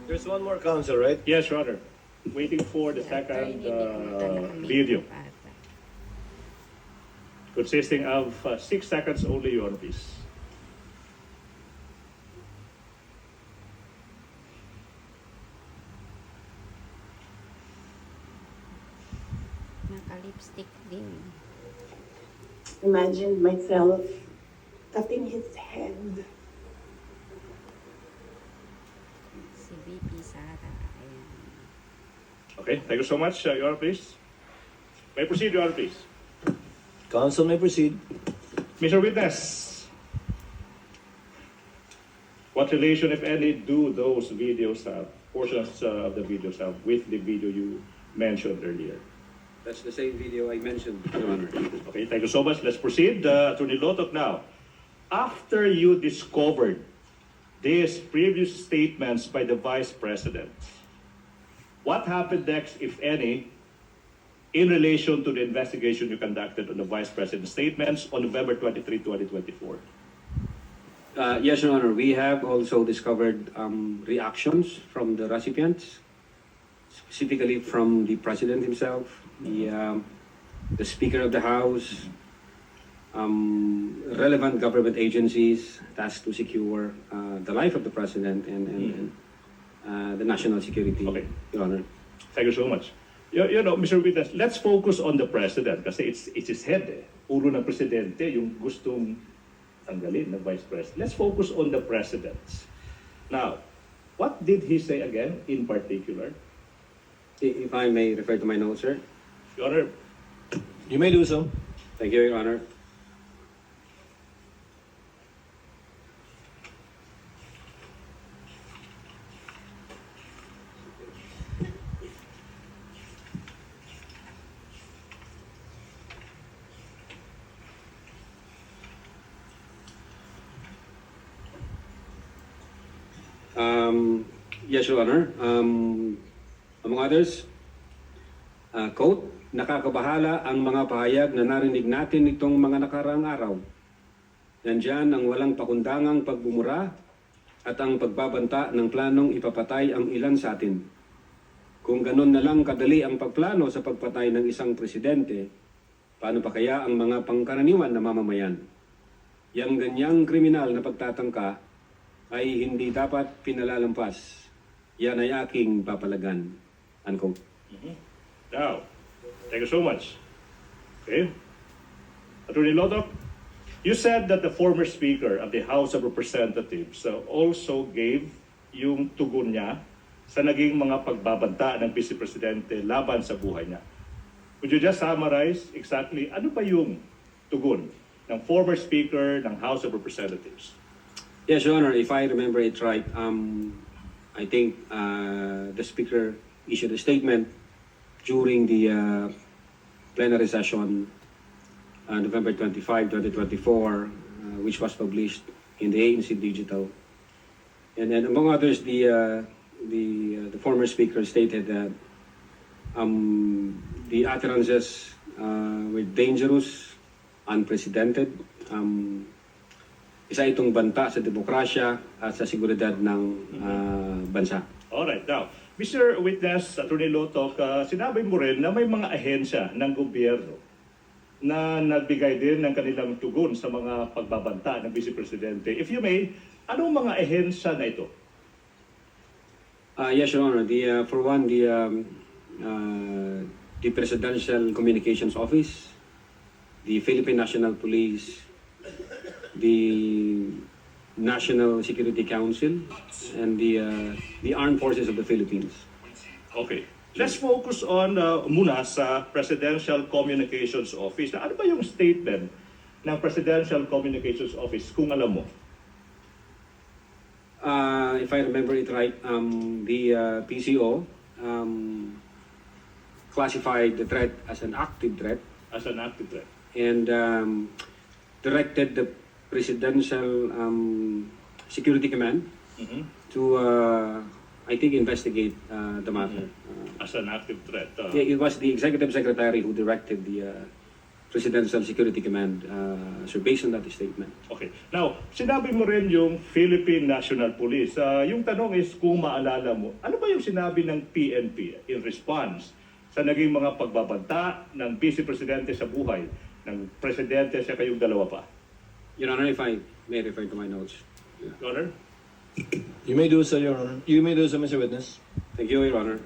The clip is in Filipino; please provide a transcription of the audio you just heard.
There's one more council, right? Yes, Your Honor. Waiting for the second video, consisting of 6 seconds only, Your Honor, please. Naka-lipstick din. Imagined myself cutting his head. Si VP Sara. Ayan. Okay, thank you so much, Your Honor, please. May proceed, Your Honor, please. Council may proceed. Mr. Witness, what relation, if any, do those videos have, portions of the videos have, with the video you mentioned earlier? That's the same video I mentioned, Your Honor. Okay, thank you so much. Let's proceed. Attorney Lotok now. After you discovered these previous statements by the Vice President, what happened next, if any, in relation to the investigation you conducted on the Vice President's statements on November 23, 2024? Yes, Your Honor. We have also discovered reactions from the recipients, specifically from the President himself, the Speaker of the House, relevant government agencies tasked to secure the life of the President and the national security, Okay. Your Honor. Thank you so much. You know, Mr. Witness, let's focus on the President kasi it's his head eh. Ulo ng Presidente yung gustong tanggalin ng Vice President. Let's focus on the President. Now, what did he say again in particular? If I may refer to my notes, sir. Your Honor, You may do so. Thank you, Your Honor. Yes, Your Honor. Among others, quote, nakakabahala ang mga pahayag na narinig natin itong mga nakaraang araw. Nandyan ang walang pakundangang pagbumura at ang pagbabanta ng planong ipapatay ang ilan sa atin. Kung ganun na lang kadali ang pagplano sa pagpatay ng isang presidente, paano pa kaya ang mga pangkaraniwan na mamamayan? Yang ganyang kriminal na pagtatangka ay hindi dapat pinalalampas. Yan ay aking papalagan. Unquote. now, thank you so much. Okay. Attorney Lotok, you said that the former Speaker of the House of Representatives also gave yung tugon niya sa naging mga pagbabanta ng Vice Presidente laban sa buhay niya. Would you just summarize exactly ano pa yung tugon ng former Speaker ng House of Representatives? Yes, Your Honor, if I remember it right, I think the Speaker issued a statement during the plenary session November 25, 2024, which was published in the ANC Digital. And then, among others, the former Speaker stated that the utterances were dangerous, unprecedented, isa itong banta sa demokrasya at sa seguridad ng bansa. Alright, now, Mr. Witness, Attorney Lotok, sinabi mo rin na may mga ahensya ng gobyerno na nagbigay din ng kanilang tugon sa mga pagbabanta ng Vice Presidente. If you may, anong mga ahensya na ito? Yes, Your Honor. For one, the Presidential Communications Office, the Philippine National Police, the National Security Council, and the Armed Forces of the Philippines. Okay. Let's focus on muna sa Presidential Communications Office. Ano ba yung statement ng Presidential Communications Office, kung alam mo? If I remember it right, the PCO classified the threat as an active threat As an active threat. and directed the Presidential Security Command to, I think, investigate the matter. As an active threat. Yeah, it was the Executive Secretary who directed the Presidential Security Command. So based on that statement. Okay. Now, sinabi mo rin yung Philippine National Police. Yung tanong is kung maalala mo, ano ba yung sinabi ng PNP in response sa naging mga pagbabanta ng Vice Presidente sa buhay ng Presidente sa kayong dalawa pa? Your Honor, if I may refer to my notes. Your Honor? You may do so, Your Honor. You may do so, Mr. Witness. Thank you, Your Honor.